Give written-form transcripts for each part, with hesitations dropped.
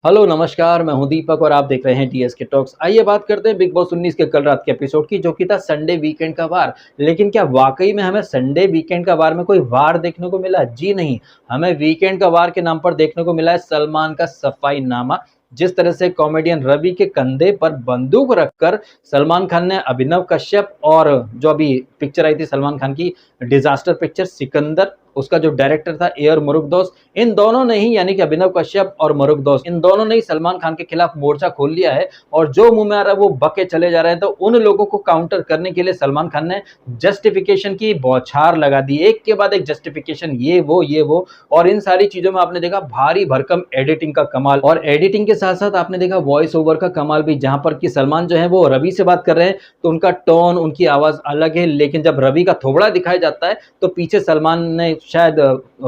Hello नमस्कार, मैं हूं दीपक और आप देख रहे हैं टीएसके टॉक्स। आइए बात करते हैं बिग बॉस 19 के कल रात के एपिसोड की, जो कि था संडे वीकेंड का वार। लेकिन क्या वाकई में हमें संडे वीकेंड का वार में कोई वार देखने को मिला? जी नहीं, हमें वीकेंड का वार के नाम पर देखने को मिला है सलमान का सफाईनामा। जिस तरह से कॉमेडियन रवि के कंधे पर बंदूक रखकर सलमान खान ने अभिनव कश्यप और जो अभी पिक्चर आई थी सलमान खान की डिजास्टर पिक्चर सिकंदर, उसका जो डायरेक्टर था एयर मुरुगदोस, इन दोनों ने ही यानी कि अभिनव कश्यप और मुरुगदोस, इन दोनों ने ही सलमान खान के खिलाफ मोर्चा खोल लिया है। और जो मुंह में आ रहा है वो बके चले जा रहे हैं। तो उन लोगों को काउंटर करने के लिए सलमान खान ने जस्टिफिकेशन की बौछार लगा दी, एक के बाद एक जस्टिफिकेशन, ये वो। और इन सारी चीजों में आपने देखा भारी भरकम एडिटिंग का कमाल, और एडिटिंग के साथ साथ आपने देखा वॉइस ओवर का कमाल भी, जहां पर कि सलमान जो है वो रवि से बात कर रहे हैं तो उनका टोन, उनकी आवाज अलग है। लेकिन जब रवि का थोबड़ा दिखाया जाता है तो पीछे सलमान ने शायद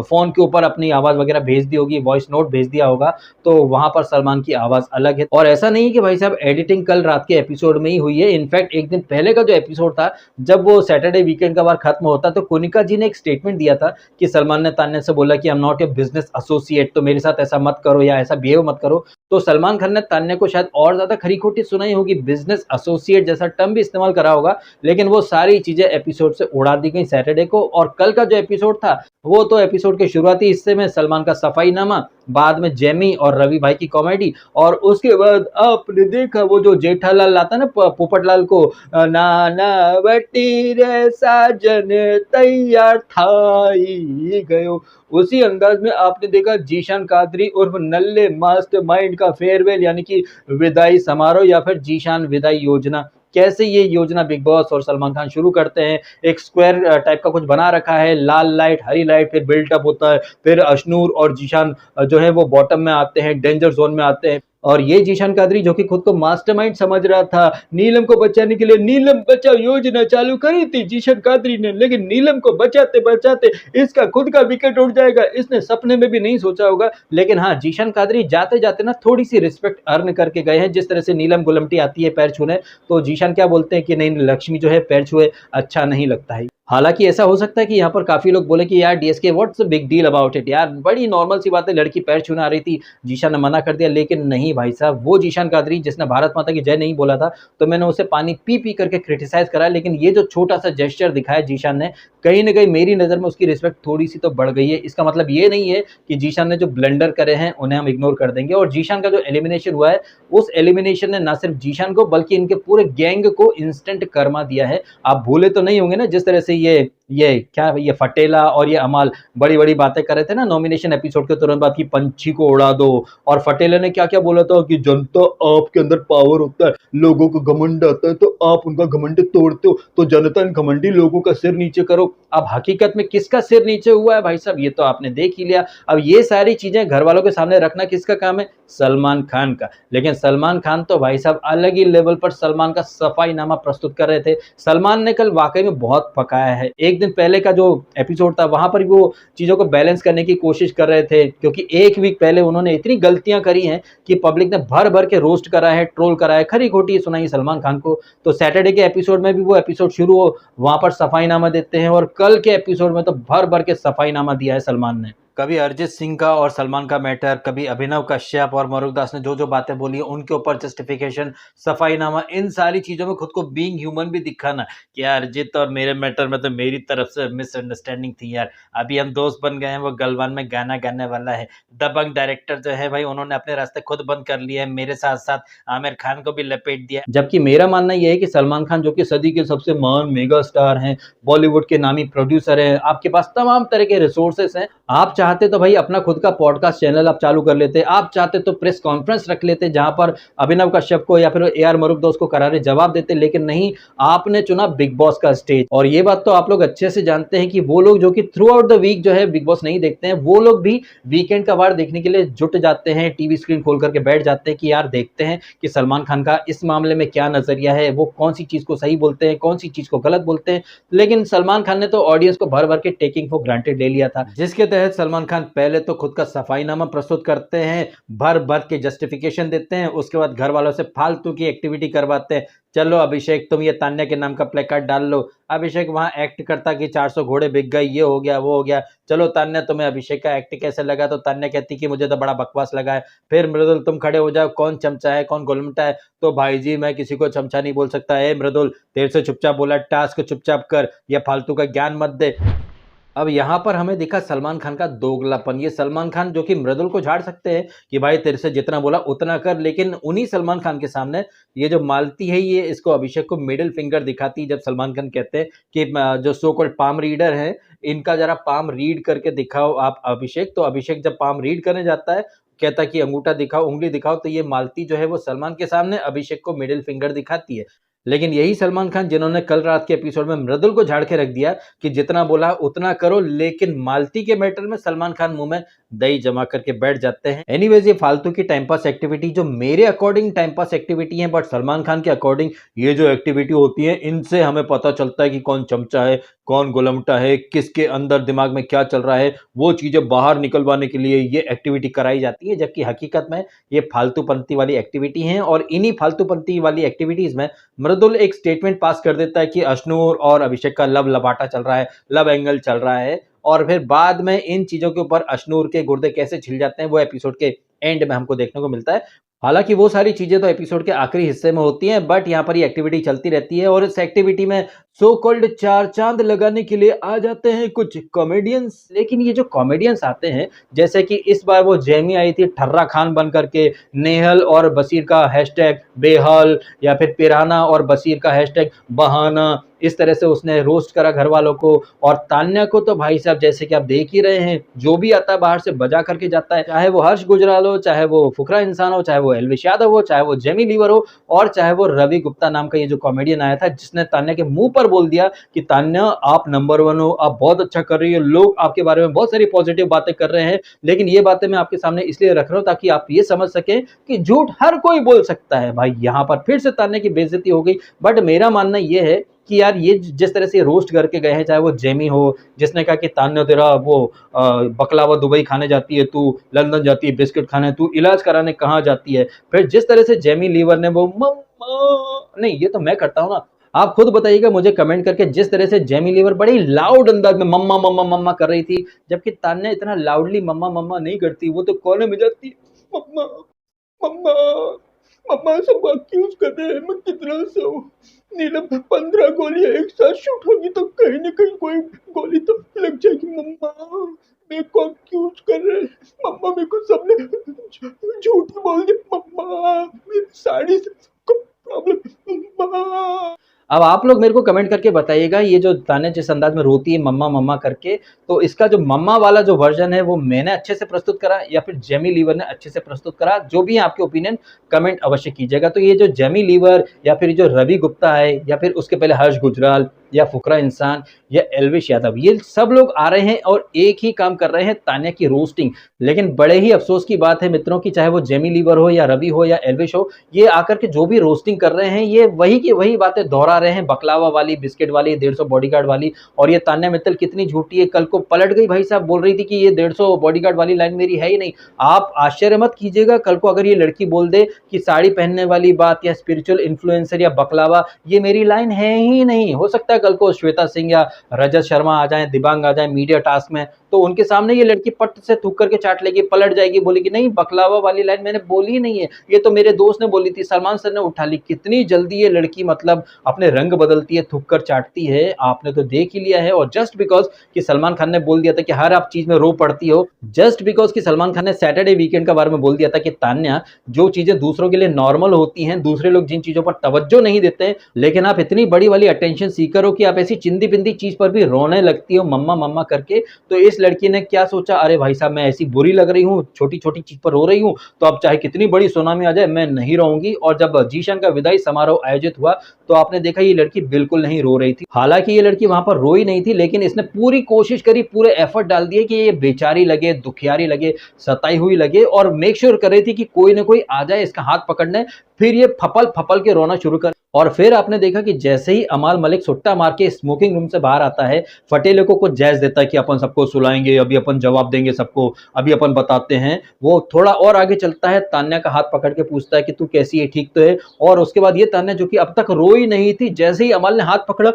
फोन के ऊपर अपनी आवाज वगैरह भेज दी होगी, वॉइस नोट भेज दिया होगा, तो वहां पर सलमान की आवाज अलग है। और ऐसा नहीं है कि भाई साहब एडिटिंग कल रात के एपिसोड में ही हुई है। इनफैक्ट एक दिन पहले का जो एपिसोड था, जब वो सैटरडे वीकेंड का बार खत्म होता, तो कोनिका जी ने एक स्टेटमेंट दिया था कि सलमान ने तान्या से बोला कि I am not a business associate, तो मेरे साथ ऐसा मत करो या ऐसा बिहेव मत करो। तो सलमान खान ने तान्या को शायद और ज्यादा खरी खोटी सुनाई होगी, बिजनेस एसोसिएट जैसा टर्म भी इस्तेमाल करा होगा। लेकिन वो सारी चीजें एपिसोड से उड़ा दी गई सैटरडे को। और कल का जो एपिसोड था वो तो एपिसोड के शुरुआती हिस्से में सलमान का सफाईनामा, बाद में जेमी और रवि भाई की कॉमेडी, और उसके बाद आपने देखा वो जो जेठालाल लाता ना पोपटलाल को, नाना बटी रे साजन तैयार था ही गयो, उसी अंदाज में आपने देखा जीशान कादरी उर्फ नल्ले मास्टरमाइंड का फेयरवेल यानी कि विदाई समारोह या फिर जीशान विदाई योजना। कैसे ये योजना बिग बॉस और सलमान खान शुरू करते हैं, एक स्क्वायर टाइप का कुछ बना रखा है, लाल लाइट हरी लाइट, फिर बिल्टअप होता है, फिर अशनूर और जीशान जो है वो बॉटम में आते हैं, डेंजर जोन में आते हैं। और ये जीशान कादरी जो कि खुद को मास्टरमाइंड समझ रहा था, नीलम को बचाने के लिए नीलम बचाओ योजना चालू करी थी जीशान कादरी ने, लेकिन नीलम को बचाते बचाते इसका खुद का विकेट उड़ जाएगा, इसने सपने में भी नहीं सोचा होगा। लेकिन हाँ, जीशान कादरी जाते जाते ना थोड़ी सी रिस्पेक्ट अर्न करके गए हैं। जिस तरह से नीलम गुलमटी आती है पैर छूने, तो जीशान क्या बोलते हैं कि नहीं लक्ष्मी जो है पैर छुए अच्छा नहीं लगता है। हालांकि ऐसा हो सकता है कि यहाँ पर काफी लोग बोले कि यार DSK what's the big deal about it, यार बड़ी नॉर्मल सी बात है, लड़की पैर छूने आ रही थी, जीशान ने मना कर दिया। लेकिन नहीं भाई साहब, वो जीशान कादरी जिसने भारत माता की जय नहीं बोला था, तो मैंने उसे पानी पी पी करके क्रिटिसाइज करा। लेकिन ये जो छोटा सा जेस्चर दिखाया जीशान ने, कहीं ना कहीं मेरी नजर में उसकी रिस्पेक्ट थोड़ी सी तो बढ़ गई है। इसका मतलब ये नहीं है कि जीशान ने जो ब्लंडर करे हैं उन्हें हम इग्नोर कर देंगे। और जीशान का जो एलिमिनेशन हुआ है, उस एलिमिनेशन ने ना सिर्फ जीशान को बल्कि इनके पूरे गैंग को इंस्टेंट कर्मा दिया है। आप भूले तो नहीं होंगे ना, जिस तरह से ये फटेला और ये अमाल बड़ी बड़ी बातें कर रहे थे ना नॉमिनेशन एपिसोड के तुरंत बाद, की पंछी को उड़ा दो। और फटेला ने क्या क्या बोला था कि जनता आपके अंदर पावर होता है, लोगों को घमंड आता है तो आप उनका घमंड तोड़ते हो, तो जनता इन घमंडी लोगों का सिर नीचे करो। अब हकीकत में किसका सिर नीचे हुआ है भाई साहब, ये तो आपने देख ही लिया। अब ये सारी चीजें घर वालों के सामने रखना किसका काम है? सलमान खान का। लेकिन सलमान खान तो भाई साहब अलग ही लेवल पर सलमान का सफाईनामा प्रस्तुत कर रहे थे। सलमान ने कल वाकई में बहुत पकाया है। एक दिन पहले का जो एपिसोड था वहां पर वो चीजों को बैलेंस करने की कोशिश कर रहे थे, क्योंकि एक वीक पहले उन्होंने इतनी गलतियां करी हैं कि पब्लिक ने भर भर के रोस्ट करा है, ट्रोल करा है, खरी खोटी सुनाई सलमान खान को। तो सैटरडे के एपिसोड में भी वो एपिसोड शुरू हो, वहां पर सफाईनामा देते हैं, और कल के एपिसोड में तो भर भर के सफाईनामा दिया है सलमान ने। कभी अरिजीत सिंह का और सलमान का मैटर, कभी अभिनव कश्यप और मुरुगदास ने जो जो बातें बोली उनके ऊपर जस्टिफिकेशन, सफाईनामा, इन सारी चीजों में खुद को बीइंग ह्यूमन भी दिखाना कि यार अरिजीत और मेरे मैटर में तो मेरी तरफ से मिसअंडरस्टैंडिंग थी यार, अभी हम दोस्त बन गए हैं, वो गलवान में गाना गाने वाला है। दबंग डायरेक्टर जो है भाई, उन्होंने अपने रास्ते खुद बंद कर लिए हैं, मेरे साथ साथ आमिर खान को भी लपेट दिया। जबकि मेरा मानना यह है कि सलमान खान जो कि सदी के सबसे महान मेगा स्टार हैं, बॉलीवुड के नामी प्रोड्यूसर हैं, आपके पास तमाम तरह के रिसोर्सेस हैं। आप चाहते तो भाई अपना खुद का पॉडकास्ट चैनल आप चालू कर लेते, आप चाहते तो प्रेस कॉन्फ्रेंस रख लेते जहां पर अभिनव कश्यप को या फिर एआर मुरुगदोस को करारे जवाब देते। लेकिन नहीं, आपने चुना बिग बॉस का स्टेज। और ये बात तो आप लोग अच्छे से जानते हैं कि वो लोग जो कि थ्रू आउट द वीक जो है बिग बॉस नहीं देखते हैं, वो लोग भी वीकेंड का वार देखने के लिए जुट जाते हैं, टीवी स्क्रीन खोल करके बैठ जाते हैं कि यार देखते हैं कि सलमान खान का इस मामले में क्या नजरिया है, वो कौन सी चीज को सही बोलते हैं, कौन सी चीज को गलत बोलते हैं। लेकिन सलमान खान ने तो ऑडियंस को भर भर के टेकिंग फॉर ग्रांटेड ले लिया था, जिसके तहत सलमान सलमान खान पहले तो खुद का सफाईनामा प्रस्तुत करते हैं, भर भर के जस्टिफिकेशन देते हैं, उसके बाद घर वालों से फालतू की एक्टिविटी करवाते हैं। चलो अभिषेक तुम ये तान्या के नाम का प्ले कार्ड डाल लो। अभिषेक वहां एक्ट करता कि 400 घोड़े बिक गए, ये हो गया वो हो गया। चलो तान्या तुम्हें अभिषेक का एक्ट कैसे लगा, तो तान्या कहती कि मुझे तो बड़ा बकवास लगा है। फिर मृदुल तुम खड़े हो जाओ, कौन चमचा है कौन गोलमटा है, तो भाई जी मैं किसी को चमचा नहीं बोल सकता है। मृदुल तेरे से चुपचाप बोला, टास्क चुपचाप कर, ये फालतू का ज्ञान मत दे। अब यहाँ पर हमें दिखा सलमान खान का दोगलापन। ये सलमान खान जो कि मृदुल को झाड़ सकते हैं कि भाई तेरे से जितना बोला उतना कर, लेकिन उन्हीं सलमान खान के सामने ये जो मालती है ये इसको अभिषेक को मिडिल फिंगर दिखाती है। जब सलमान खान कहते हैं कि जो सो कॉल्ड पाम रीडर है इनका जरा पाम रीड करके दिखाओ आप अभिषेक, तो अभिषेक जब पाम रीड करने जाता है कहता कि अंगूठा दिखाओ उंगली दिखाओ, तो ये मालती जो है वो सलमान के सामने अभिषेक को मिडिल फिंगर दिखाती है। लेकिन यही सलमान खान जिन्होंने कल रात के एपिसोड में मृदुल को झाड़ के रख दिया कि जितना बोला उतना करो, लेकिन मालती के मैटर में सलमान खान मुंह में दही जमा करके बैठ जाते हैं। एनीवेज ये फालतू की टाइम पास एक्टिविटी जो मेरे अकॉर्डिंग टाइम पास एक्टिविटी है, बट सलमान खान के अकॉर्डिंग ये जो एक्टिविटी होती है इनसे हमें पता चलता है कि कौन चमचा है कौन गोलमटा है, किसके अंदर दिमाग में क्या चल रहा है, वो चीजें बाहर निकलवाने के लिए ये एक्टिविटी कराई जाती है। जबकि हकीकत में ये फालतूपंती वाली एक्टिविटी है, और इन्हीं फालतूपंती वाली एक्टिविटीज में मृदुल एक स्टेटमेंट पास कर देता है कि अश्नूर और अभिषेक का लव लबाटा चल रहा है, लव एंगल चल रहा है, और फिर बाद में इन चीजों के ऊपर अश्नूर के गुर्दे कैसे छिल जाते हैं वो एपिसोड के एंड में हमको देखने को मिलता है। हालांकि वो सारी चीजें तो एपिसोड के आखिरी हिस्से में होती हैं, बट यहाँ पर ये एक्टिविटी चलती रहती है, और इस एक्टिविटी में सो कॉल्ड चार चांद लगाने के लिए आ जाते हैं कुछ कॉमेडियंस। लेकिन ये जो कॉमेडियंस आते हैं, जैसे कि इस बार वो जेमी आई थी ठर्रा खान बन करके, नेहल और बसीर का हैशटैग बेहल, या फिर पिराना और बसीर का हैशटैग बहाना, इस तरह से उसने रोस्ट करा घर वालों को। और तान्या को तो भाई साहब जैसे कि आप देख ही रहे हैं, जो भी आता है बाहर से बजा करके जाता है, चाहे वो हर्ष गुजराल हो, चाहे वो फुकरा इंसान हो, चाहे वो एल्विश यादव हो, चाहे वो जेमी लीवर हो, और चाहे वो रवि गुप्ता नाम का ये जो कॉमेडियन आया था जिसने तान्या के मुंह पर बोल दिया कि तान्या आप नंबर 1 हो, आप बहुत अच्छा कर रही हो, लोग आपके बारे में बहुत सारी पॉजिटिव बातें कर रहे हैं। लेकिन ये बातें मैं आपके सामने इसलिए रख रहा हूं ताकि आप ये समझ सकें कि झूठ हर कोई बोल सकता है। भाई यहाँ पर फिर से तान्या की बेइज्जती हो गई। बट मेरा मानना यह है कि यार ये जिस तरह से रोस्ट करके गए हैं, चाहे वो जेमी हो जिसने कहा कि तान्या तेरा वो बकलावा दुबई खाने जाती है, तू लंदन जाती है बिस्किट खाने, तू इलाज कराने कहाँ जाती है, फिर जिस तरह से जेमी लीवर ने वो मम्मा, नहीं ये तो मैं करता हूँ ना, आप खुद बताइएगा मुझे कमेंट करके, जिस तरह से जेमी लीवर बड़ी लाउड अंदाज में मम्मा मम्मा मम्मा कर रही थी, जबकि तान्या इतना लाउडली मम्मा मम्मा नहीं करती, वो तो कोने में जाती है मम्मा मम्मा मम्मा, सब एक्यूज कर रहे हैं मैं कितना सो नीलम, 15 गोलियां एक साथ शूट होगी तो कहीं ना कहीं कोई गोली तो लग जाएगी। मम्मा मेरे को एक्यूज कर रहे हैं मम्मा, मेरे को सबने झूठ बोल दिया मम्मा, मेरी साड़ी से प्रॉब्लम मम्मा। अब आप लोग मेरे को कमेंट करके बताइएगा, ये जो तान्या जिस अंदाज में रोती है मम्मा मम्मा करके, तो इसका जो मम्मा वाला जो वर्जन है वो मैंने अच्छे से प्रस्तुत करा या फिर जेमी लीवर ने अच्छे से प्रस्तुत करा, जो भी है आपके ओपिनियन कमेंट अवश्य कीजिएगा। तो ये जो जेमी लीवर या फिर जो रवि गुप्ता है, या फिर उसके पहले हर्ष गुजराल या फुकरा इंसान या एल्विश यादव, ये सब लोग आ रहे हैं और एक ही काम कर रहे हैं, तान्या की रोस्टिंग। लेकिन बड़े ही अफसोस की बात है मित्रों की, चाहे वो जेमी लीवर हो या रवि हो या एल्विश हो, ये आकर के जो भी रोस्टिंग कर रहे हैं ये वही की वही बातें दोहरा रहे हैं, बकलावा वाली, बिस्किट वाली, 150 बॉडीगार्ड वाली। और ये तान्या मित्तल कितनी झूठी है, कल को पलट गई भाई साहब, बोल रही थी कि ये 150 बॉडीगार्ड वाली लाइन मेरी है ही नहीं। आप आश्चर्य मत कीजिएगा कल को अगर ये लड़की बोल दे कि साड़ी पहनने वाली बात या स्पिरिचुअल इन्फ्लुएंसर या बकलावा ये मेरी लाइन है ही नहीं। हो सकता है कल को श्वेता सिंह या रजत शर्मा आ जाए, दिबांग आ जाए मीडिया टास्क में, तो उनके सामने ये लड़की पट से थूक करके चाट लेगी, पलट जाएगी, बोलेगी नहीं बकलावा वाली लाइन मैंने बोली नहीं है, ये तो मेरे दोस्त ने बोली थी, सलमान सर ने उठा ली। कितनी जल्दी ये लड़की मतलब अपने रंग बदलती है, थूक कर चाटती है, आपने तो देख ही लिया है। और जस्ट बिकॉज कि सलमान खान ने बोल दिया था कि हर आप चीज में रो पड़ती हो, जस्ट बिकॉज कि सलमान खान ने सैटरडे वीकेंड का बारे में बोल दिया था कि तान्या जो चीजें दूसरों के लिए नॉर्मल होती हैं, दूसरे लोग जिन चीजों पर तवज्जो नहीं देते, लेकिन आप इतनी बड़ी वाली अटेंशन सीकर हो कि आप ऐसी चिंदी पिंदी चीज पर भी रोने लगती हो मम्मा मम्मा करके। तो इस लड़की ने क्या सोचा, अरे भाई साहब मैं ऐसी बुरी लग रही हूँ, छोटी छोटी चीज पर रो रही हूँ, तो अब चाहे कितनी बड़ी सुनामी आ जाए मैं नहीं रहूंगी। और जब जीशन का विदाई समारोह आयोजित हुआ तो आपने देखा ये लड़की बिल्कुल नहीं रो रही थी। हालांकि ये लड़की वहां पर रोई नहीं थी, लेकिन इसने पूरी कोशिश करी, पूरे एफर्ट डाल दिए कि ये बेचारी लगे, दुखियारी लगे, सताई हुई लगे, और मेक श्योर कर रही थी कि कोई ना कोई आ जाए इसका हाथ पकड़ने, फिर ये फपल फपल के रोना शुरू कर, और फिर आपने देखा कि जैसे ही अमाल मलिक सुट्टा मार के स्मोकिंग रूम से बाहर आता है, फटेले को कुछ जैस देता है कि अपन सबको सुलाएंगे, अभी अपन जवाब देंगे सबको, अभी अपन बताते हैं। वो थोड़ा और आगे चलता है, तान्या का हाथ पकड़ के पूछता है कि तू कैसी है, ठीक तो है। और उसके बाद ये तान्या जो कि अब तक रोई नहीं थी, जैसे ही अमाल ने हाथ पकड़ा,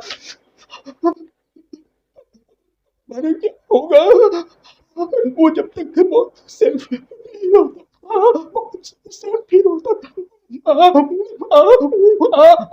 मैंने क्या होगा, वो जब तक वो सेल्फ फील होता, सेल्फ फील होता था।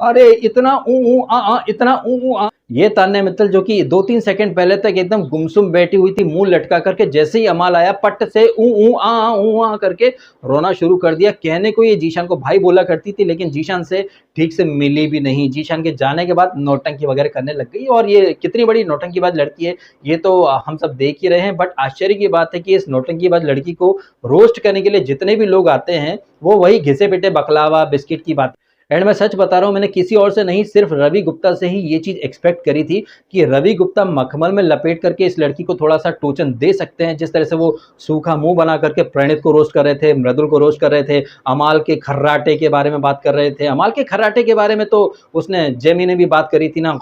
अरे इतना ऊ ऊ आ, इतना ऊ ऊ आ। ये तान्या मित्तल जो कि 2-3 सेकंड पहले तक एकदम गुमसुम बैठी हुई थी, मुंह लटका करके, जैसे ही अमाल आया पट से ऊ आ करके रोना शुरू कर दिया। कहने को ये जीशान को भाई बोला करती थी, लेकिन जीशान से ठीक से मिली भी नहीं। जीशान के जाने के बाद नौटंकी वगैरह करने लग गई, और ये कितनी बड़ी नौटंकीबाज लड़की है ये तो हम सब देख ही रहे हैं। बट आश्चर्य की बात है कि इस नौटंकीबाज लड़की को रोस्ट करने के लिए जितने भी लोग आते हैं, वो वही घिसे पिटे बकलावा बिस्किट की बात। एंड मैं सच बता रहा हूँ, मैंने किसी और से नहीं, सिर्फ रवि गुप्ता से ही ये चीज एक्सपेक्ट करी थी कि रवि गुप्ता मखमल में लपेट करके इस लड़की को थोड़ा सा टोचन दे सकते हैं। जिस तरह से वो सूखा मुंह बना करके प्रणीत को रोस्ट कर रहे थे, मृदुल को रोस्ट कर रहे थे, अमाल के खर्राटे के बारे में बात कर रहे थे। अमाल के खर्राटे के बारे में तो उसने जेमी ने भी बात करी थी ना,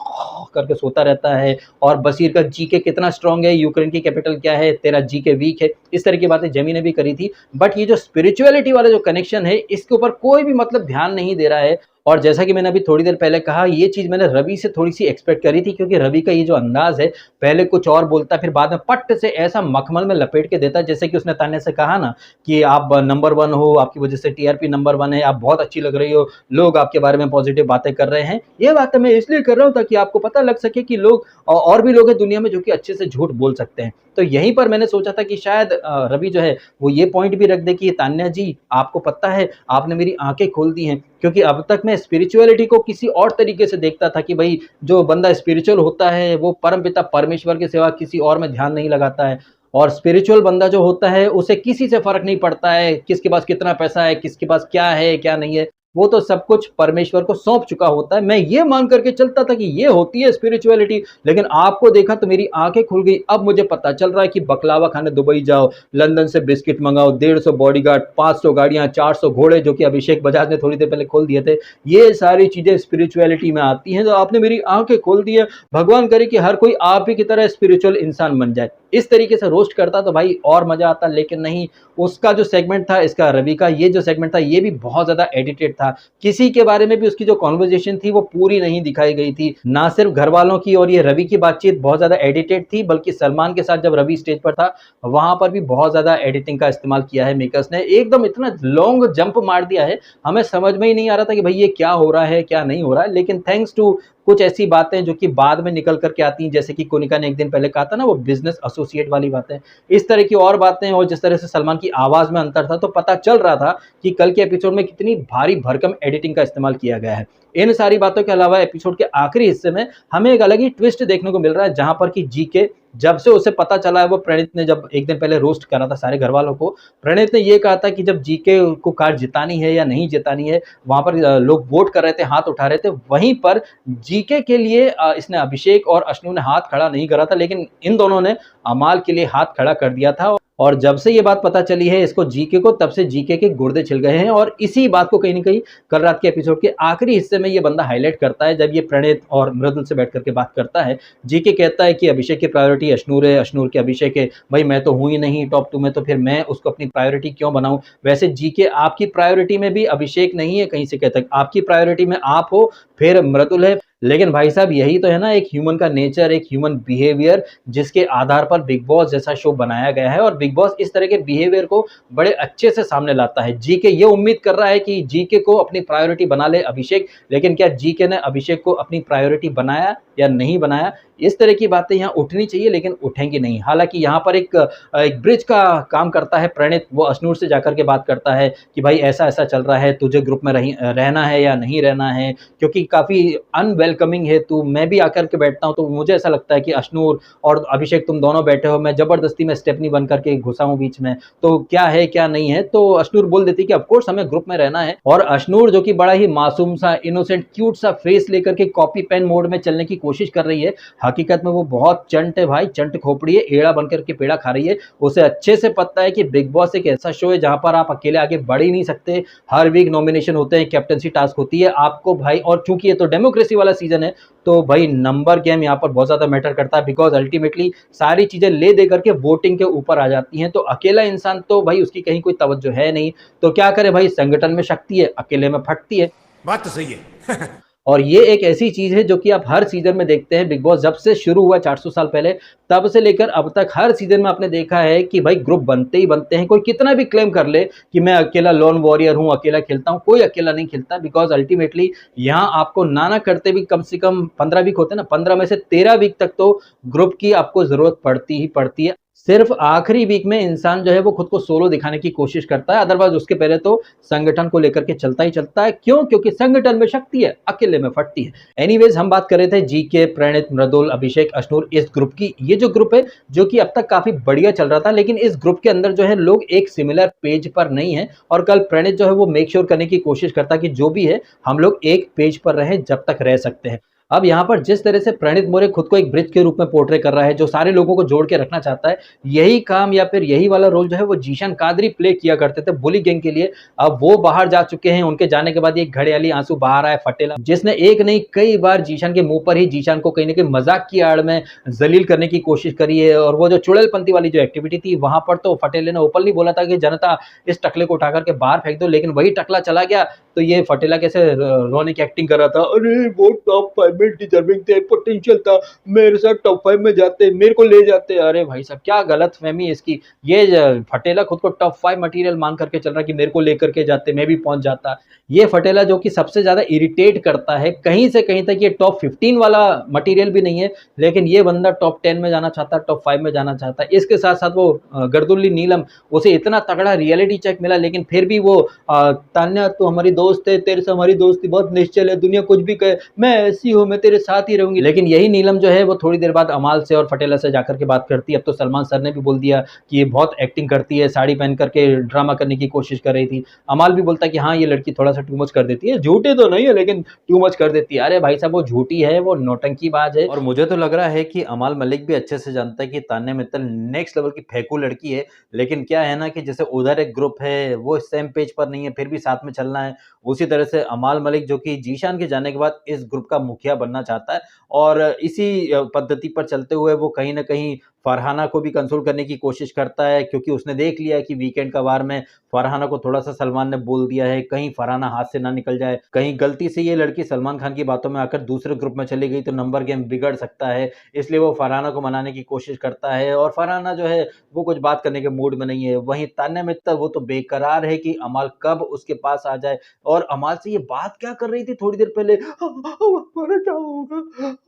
करके सोता रहता है, और बशीर का जीके कितना स्ट्रांग है, यूक्रेन की कैपिटल क्या है, तेरा जीके वीक है, इस तरह की बातें जेमी ने भी करी थी। बट ये जो स्पिरिचुअलिटी वाला जो कनेक्शन है, इसके ऊपर कोई भी मतलब ध्यान नहीं दे रहा है। और जैसा कि मैंने अभी थोड़ी देर पहले कहा, ये चीज़ मैंने रवि से थोड़ी सी एक्सपेक्ट करी थी, क्योंकि रवि का ये जो अंदाज है, पहले कुछ और बोलता फिर बाद में पट्ट से ऐसा मखमल में लपेट के देता, जैसे कि उसने तान्या से कहा ना कि आप नंबर 1 हो, आपकी वजह से टीआरपी नंबर 1 है, आप बहुत अच्छी लग रही हो, लोग आपके बारे में पॉजिटिव बातें कर रहे हैं। ये बातें मैं इसलिए कर रहा हूँ ताकि आपको पता लग सके कि लोग और भी लोग हैं दुनिया में जो कि अच्छे से झूठ बोल सकते हैं। तो यहीं पर मैंने सोचा था कि शायद रवि जो है वो ये पॉइंट भी रख दे कि तान्या जी, आपको पता है, आपने मेरी आंखें खोल दी हैं, क्योंकि अब तक मैं स्पिरिचुअलिटी को किसी और तरीके से देखता था कि भाई जो बंदा स्पिरिचुअल होता है वो परमपिता परमेश्वर के सिवा किसी और में ध्यान नहीं लगाता है, और स्पिरिचुअल बंदा जो होता है उसे किसी से फर्क नहीं पड़ता है किसके पास कितना पैसा है, किसके पास क्या है क्या नहीं है, वो तो सब कुछ परमेश्वर को सौंप चुका होता है। मैं ये मान करके चलता था कि ये होती है स्पिरिचुअलिटी, लेकिन आपको देखा तो मेरी आंखें खुल गई। अब मुझे पता चल रहा है कि बकलावा खाने दुबई जाओ, लंदन से बिस्किट मंगाओ, 150 बॉडीगार्ड, 500 गाड़ियां, 400 घोड़े, जो कि अभिषेक बजाज ने थोड़ी देर पहले खोल दिए थे, ये सारी चीजें स्पिरिचुअलिटी में आती हैं। तो आपने मेरी आंखें खोल दी है, भगवान करे कि हर कोई आप ही की तरह स्पिरिचुअल इंसान बन जाए। इस तरीके से रोस्ट करता तो भाई और मजा आता, लेकिन नहीं। उसका जो सेगमेंट था, इसका रवि का ये जो सेगमेंट था, ये भी बहुत ज्यादा एडिटेड था। किसी के बारे में भी उसकी जो कॉन्वर्जेशन थी वो पूरी नहीं दिखाई गई थी। ना सिर्फ घर वालों की और ये रवि की बातचीत बहुत ज्यादा एडिटेड थी, बल्कि सलमान के साथ जब रवि स्टेज पर था वहां पर भी बहुत ज्यादा एडिटिंग का इस्तेमाल किया है मेकर्स ने। एकदम इतना लॉन्ग जंप मार दिया है, हमें समझ में ही नहीं आ रहा था कि भाई ये क्या हो रहा है क्या नहीं हो रहा है। लेकिन थैंक्स टू कुछ ऐसी बातें जो कि बाद में निकल करके आती हैं, जैसे कि कोनिका ने एक दिन पहले कहा था ना, वो बिजनेस एसोसिएट वाली बातें, इस तरह की और बातें, और जिस तरह से सलमान की आवाज में अंतर था, तो पता चल रहा था कि कल के एपिसोड में कितनी भारी भरकम एडिटिंग का इस्तेमाल किया गया है। इन सारी बातों के अलावा एपिसोड के आखिरी हिस्से में हमें एक अलग ही ट्विस्ट देखने को मिल रहा है, जहां पर कि जीके, जब से उसे पता चला है, वो प्रणीत ने जब एक दिन पहले रोस्ट करा था सारे घर वालों को, प्रणीत ने ये कहा था कि जब जीके को कार जितानी है या नहीं जितानी है, वहां पर लोग वोट कर रहे थे, हाथ उठा रहे थे, वहीं पर जीके के लिए इसने अभिषेक और अश्नु ने हाथ खड़ा नहीं करा था, लेकिन इन दोनों ने अमाल के लिए हाथ खड़ा कर दिया था। और जब से ये बात पता चली है इसको जीके को, तब से जीके के गुर्दे छिल गए हैं। और इसी बात को कहीं ना कहीं कल रात के एपिसोड के आखिरी हिस्से में ये बंदा हाईलाइट करता है, जब ये प्रणीत और मृदुल से बैठ करके बात करता है। जीके कहता है कि अभिषेक की प्रायोरिटी अश्नूर है, अश्नूर की अभिषेक है, भाई मैं तो हूं ही नहीं टॉप 2 में, तो फिर मैं उसको अपनी प्रायोरिटी क्यों बनाऊं। वैसे जीके आपकी प्रायोरिटी में भी अभिषेक नहीं है, कहीं से कहता है आपकी प्रायोरिटी में आप हो, फिर मृदुल है। लेकिन भाई साहब यही तो है ना एक ह्यूमन का नेचर, एक ह्यूमन बिहेवियर, जिसके आधार पर बिग बॉस जैसा शो बनाया गया है। और बिग बॉस इस तरह के बिहेवियर को बड़े अच्छे से सामने लाता है। जीके ये उम्मीद कर रहा है कि जीके को अपनी प्रायोरिटी बना ले अभिषेक, लेकिन क्या जीके ने अभिषेक को अपनी प्रायोरिटी बनाया या नहीं बनाया, इस तरह की बातें यहाँ उठनी चाहिए, लेकिन उठेंगी नहीं। हालांकि यहाँ पर एक ब्रिज का काम करता है प्रणीत, वो अश्नूर से जाकर के बात करता है कि भाई ऐसा ऐसा चल रहा है, तुझे ग्रुप में रहना है या नहीं रहना है, क्योंकि काफी अनवेल वेलकमिंग हेतु मैं भी आकर के बैठता हूँ, तो मुझे ऐसा लगता है कि अश्नूर और अभिषेक तुम दोनों बैठे हो, मैं ज़बरदस्ती में स्टेपनी बन करके घुसा हूँ बीच में, तो क्या है, क्या नहीं है? तो अश्नूर बोल देती कि ऑफ कोर्स हमें ग्रुप में रहना है। और अश्नूर जो कि बड़ा ही मासूम सा, इनोसेंट, क्यूट सा फेस लेकर के कॉपी पेन मोड में चलने की कोशिश कर रही है। हकीकत में वो बहुत चंट है भाई, चंट खोपड़ी है, एड़ा बन करके पेड़ा खा रही है। उसे अच्छे से पता है कि बिग बॉस एक ऐसा शो है जहाँ पर आप अकेले आगे बढ़ ही नहीं सकते। हर वीक नॉमिनेशन होते हैं, कैप्टेंसी टास्क होती है आपको भाई, और चूंकि ये तो डेमोक्रेसी वाला सीजन है, तो भाई नंबर गेम यहाँ पर बहुत ज्यादा मैटर करता है, बिकॉज अल्टीमेटली सारी चीजें ले दे करके वोटिंग के ऊपर आ जाती हैं। तो अकेला इंसान तो भाई उसकी कहीं कोई तवज्जो है नहीं, तो क्या करे भाई, संगठन में शक्ति है, अकेले में फटती है। बात तो सही है। और ये एक ऐसी चीज है जो कि आप हर सीजन में देखते हैं। बिग बॉस जब से शुरू हुआ 400 साल पहले, तब से लेकर अब तक हर सीजन में आपने देखा है कि भाई ग्रुप बनते ही बनते हैं। कोई कितना भी क्लेम कर ले कि मैं अकेला लोन वॉरियर हूं, अकेला खेलता हूं, कोई अकेला नहीं खेलता, बिकॉज अल्टीमेटली यहाँ आपको ना करते भी कम से कम 15 वीक होते हैं ना, 15 में से 13 वीक तक तो ग्रुप की आपको जरूरत पड़ती ही पड़ती है। सिर्फ आखिरी वीक में इंसान जो है वो खुद को सोलो दिखाने की कोशिश करता है, अदरवाइज उसके पहले तो संगठन को लेकर के चलता ही चलता है। क्यों? क्योंकि संगठन में शक्ति है, अकेले में फटती है। एनीवेज, हम बात कर रहे थे जीके, प्रणीत, मृदुल, अभिषेक, अश्नूर, इस ग्रुप की। ये जो ग्रुप है जो कि अब तक काफी बढ़िया चल रहा था, लेकिन इस ग्रुप के अंदर जो है लोग एक सिमिलर पेज पर नहीं है। और कल प्रणीत जो है वो मेक श्योर करने की कोशिश करता कि जो भी है हम लोग एक पेज पर रहें जब तक रह सकते हैं। अब यहाँ पर जिस तरह से प्रणीत मोरे खुद को एक ब्रिज के रूप में पोर्ट्रे कर रहा है, जो सारे लोगों को जोड़ के रखना चाहता है, यही काम या फिर यही वाला रोल जो है वो जीशान कादरी प्ले किया करते थे बुली गैंग के लिए। अब वो बाहर जा चुके हैं, उनके जाने के बाद एक घड़ियाली आंसू बाहर आया फटेला, जिसने एक नहीं कई बार जीशान के मुंह पर ही जीशान को कहीं ना कहीं मजाक की आड़ में जलील करने की कोशिश करी है। और वो जो चुड़ैलपंथी वाली जो एक्टिविटी थी, वहां पर तो फटेले ने ओपनली बोला था कि जनता इस टकले को उठा करके बाहर फेंक दो, लेकिन वही टकला चला गया तो ये फटेला कैसे रोने की एक्टिंग कर रहा था, अरे वो टॉप 5 में डिजर्विंग थे, पोटेंशियल था, मेरे साथ टॉप 5 में जाते, मेरे को ले जाते। अरे भाई साहब, क्या गलत फहमी है इसकी। ये फटेला खुद को टॉप 5 मटेरियल मान करके चल रहा कि मेरे को लेकर के जाते, मैं भी पहुंच जाता। ये फटेला जो कि सबसे ज्यादा इरिटेट करता है, कहीं से कहीं तक ये टॉप 15 वाला मटेरियल भी नहीं है, लेकिन ये बंदा टॉप 10 में जाना चाहता है, टॉप 5 में जाना चाहता है। इसके साथ साथ वो गर्दुल्ली नीलम, उसे इतना तगड़ा रियलिटी चेक मिला, लेकिन फिर भी वो तान्या तो हमारी दोस्त है, तेरे से हमारी दोस्ती बहुत निश्चल है, दुनिया कुछ भी कहे मैं ऐसी हूँ, मैं तेरे साथ ही रहूंगी। लेकिन यही नीलम जो है वो थोड़ी देर बाद अमाल से और फटेला से जाकर के बात करती है। अब तो सलमान सर ने भी बोल दिया कि ये बहुत एक्टिंग करती है, साड़ी पहन करके ड्रामा करने की कोशिश कर रही थी। अमाल भी बोलता है कि हाँ ये लड़की थोड़ा सा टू मच कर देती है, झूठी तो नहीं है लेकिन टू मच कर देती है। अरे भाई साहब, वो झूठी है, वो नौटंकीबाज है। और मुझे तो लग रहा है कि अमाल मलिक भी अच्छे से जानता है कि तान्या मित्तल नेक्स्ट लेवल की फेंकू लड़की है। लेकिन क्या है ना कि जैसे उधर एक ग्रुप है, वो सेम पेज पर नहीं है, फिर भी साथ में चलना है, उसी तरह से अमाल मलिक जो कि जीशान के जाने के बाद इस ग्रुप का मुखिया बनना चाहता है। और इसी पद्धति पर चलते हुए वो कहीं ना कहीं फरहाना को भी कंसोल करने की कोशिश करता है, क्योंकि उसने देख लिया है कि वीकेंड का वार में फरहाना को थोड़ा सा सलमान ने बोल दिया है, कहीं फरहाना हाथ से ना निकल जाए, कहीं गलती से ये लड़की सलमान खान की बातों में आकर दूसरे ग्रुप में चली गई तो नंबर गेम बिगड़ सकता है। इसलिए वो फरहाना को मनाने की कोशिश करता है, और फरहाना जो है वो कुछ बात करने के मूड में नहीं है। वहीं तान्या मित्तल वो तो बेकरार है कि अमाल कब उसके पास आ जाए। और अमाल से ये बात क्या कर रही थी थोड़ी देर पहले, हमारा क्या होगा,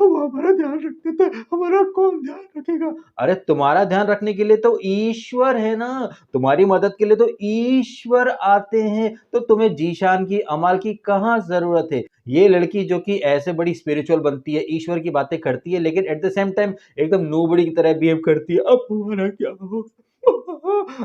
हम हमारा ध्यान रखते थे, हमारा कौन ध्यान रखेगा। अरे तुम्हारा ध्यान रखने के लिए तो ईश्वर है ना, तुम्हारी मदद के लिए तो ईश्वर आते हैं, तो तुम्हें जीशान की, अमाल की कहाँ जरूरत है। ये लड़की जो कि ऐसे बड़ी स्पिरिचुअल बनती है, ईश्वर की बातें करती है, लेकिन एट द सेम टाइम एकदम नोबड़ी की तरह बिहेव करती है। अब हमारा क्या होगा,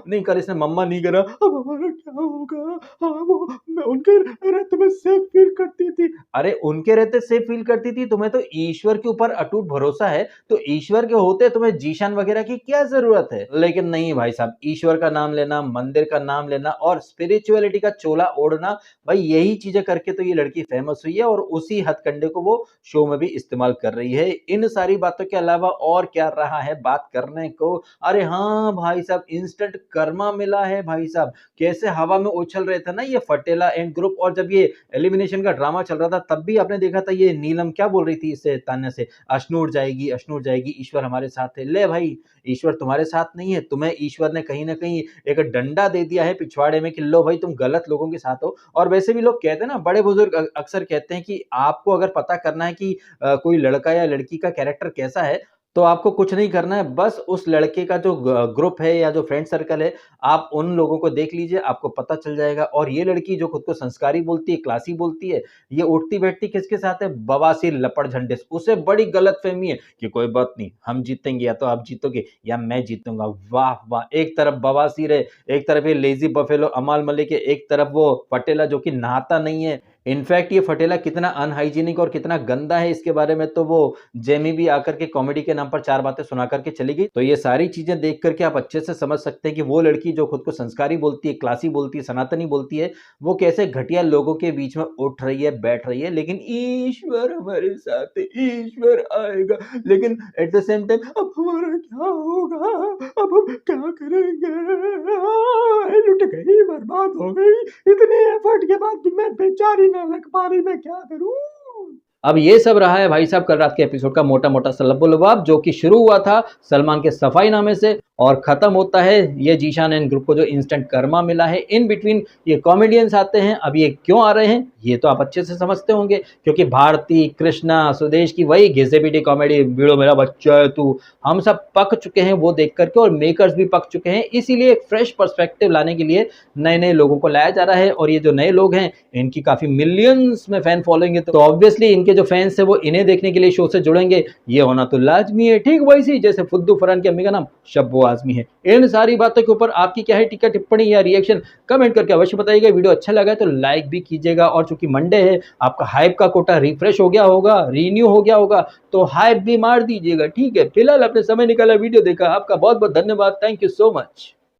नहीं कल इसने मम्मा नहीं करा, अब हमारा क्या होगा। हाँ वो मैं उनके रहते में सेफ फील करती थी। अरे उनके रहते सेफ फील करती थी, तुम्हें तो ईश्वर के ऊपर अटूट भरोसा है, तो ईश्वर के होते तुम्हें जीशान वगैरह की क्या जरूरत है। लेकिन नहीं भाई साहब, ईश्वर का नाम लेना, मंदिर का नाम लेना और स्पिरिचुअलिटी का चोला ओढ़ना, भाई यही चीजें करके तो ये लड़की फेमस हुई है, और उसी हथकंडे को वो शो में भी इस्तेमाल कर रही है। इन सारी बातों के अलावा और क्या रहा है बात करने को। अरे हाँ भाई साहब, इंस्टेंट कर्मा मिला है भाई साहब। कैसे हवा में उछल रहे थे ना ये फटेला एंड ग्रुप, और जब ये एलिमिनेशन का ड्रामा चल रहा था तब भी आपने देखा था ये नीलम क्या बोल रही थी इससे, तान्या से, अश्नूर जाएगी, अश्नूर जाएगी, ईश्वर हमारे साथ है। ले भाई, ईश्वर तुम्हारे साथ नहीं है, तुम्हें ईश्वर ने कहीं ना कहीं एक डंडा दे दिया है पिछवाड़े में कि लो भाई तुम गलत लोगों के साथ हो। और वैसे भी लोग कहते हैं ना, बड़े बुजुर्ग अक्सर कहते हैं कि आपको अगर पता करना है कि कोई लड़का या लड़की का कैरेक्टर कैसा है, तो आपको कुछ नहीं करना है, बस उस लड़के का जो ग्रुप है या जो फ्रेंड सर्कल है, आप उन लोगों को देख लीजिए, आपको पता चल जाएगा। और ये लड़की जो खुद को संस्कारी बोलती है, क्लासी बोलती है, ये उठती-बैठती किसके साथ है? बवासीर लपड़-झंडे से। उसे बड़ी गलतफ़हमी है कि कोई बात नहीं, हम जीतेंगे या तो आप जीतोगे या मैं जीतूँगा। वाह, वाह! एक तरफ बवासीर है, एक तरफ ये लेज़ी बफ़ेलो अमाल मलिक है, एक तरफ वो पटेला जो कि नहाता नहीं है। इनफैक्ट ये फटेला कितना अनहाइजीनिक और कितना गंदा है, इसके बारे में तो वो जेमी भी आकर के कॉमेडी के नाम पर 4 बातें सुना कर के चली गई। तो ये सारी चीज़ें देख कर के आप अच्छे से समझ सकते हैं कि वो लड़की जो खुद को संस्कारी बोलती है, क्लासी बोलती है, सनातनी बोलती है, वो कैसे घटिया लोगों के बीच में उठ रही है, बैठ रही है। लेकिन ईश्वर हमारे साथ है, ईश्वर आएगा। लेकिन एट द सेम टाइम अब हमारा क्या होगा? अब हम क्या करेंगे? लुट गई, बर्बाद हो गई। इतने एफर्ट के बाद भी मैं बेचारी ना लग पा रही, मैं क्या करूं? अब ये सब रहा है भाई साहब कल रात के एपिसोड का मोटा-मोटा सा लबो-लबाब, जो कि शुरू हुआ था सलमान के सफाईनामे से और खत्म होता है ये जीशान एंड ग्रुप को जो इंस्टेंट कर्मा मिला है। इन बिटवीन ये कॉमेडियंस आते हैं। अब ये क्यों आ रहे हैं, ये तो आप अच्छे से समझते होंगे, क्योंकि भारती, कृष्णा, सुदेश की वही घिसे-पिटी कॉमेडी, भिड़ो मेरा बच्चा है तू, हम सब पक चुके हैं वो देख कर के, और मेकर्स भी पक चुके हैं। इसीलिए एक फ्रेश पर्सपेक्टिव लाने के लिए नए-नए लोगों को लाया जा रहा है। और ये जो नए लोग हैं, इनकी काफ़ी मिलियंस में फैन फॉलोइंग है, तो ऑब्वियसली इनके जो फैंस हैं वो इन्हें देखने के लिए शो से जुड़ेंगे, ये होना तो लाज़मी है। ठीक वैसे ही जैसे फुद्दू फरहान की अम्मी का नाम शब्बो आज़मी है। इन सारी बातों के ऊपर आपकी क्या है टीका टिप्पणी या रिएक्शन, कमेंट करके अवश्य बताइएगा। वीडियो अच्छा लगा है तो लाइक भी कीजिएगा, और चूंकि मंडे है, आपका हाइप का कोटा रिफ्रेश हो गया होगा, रीन्यू हो गया होगा, तो हाइप भी मार दीजिएगा। ठीक है, फिलहाल अपने समय निकाला, वीडियो देखा, आपका बहुत बहुत धन्यवाद। Thank you so much.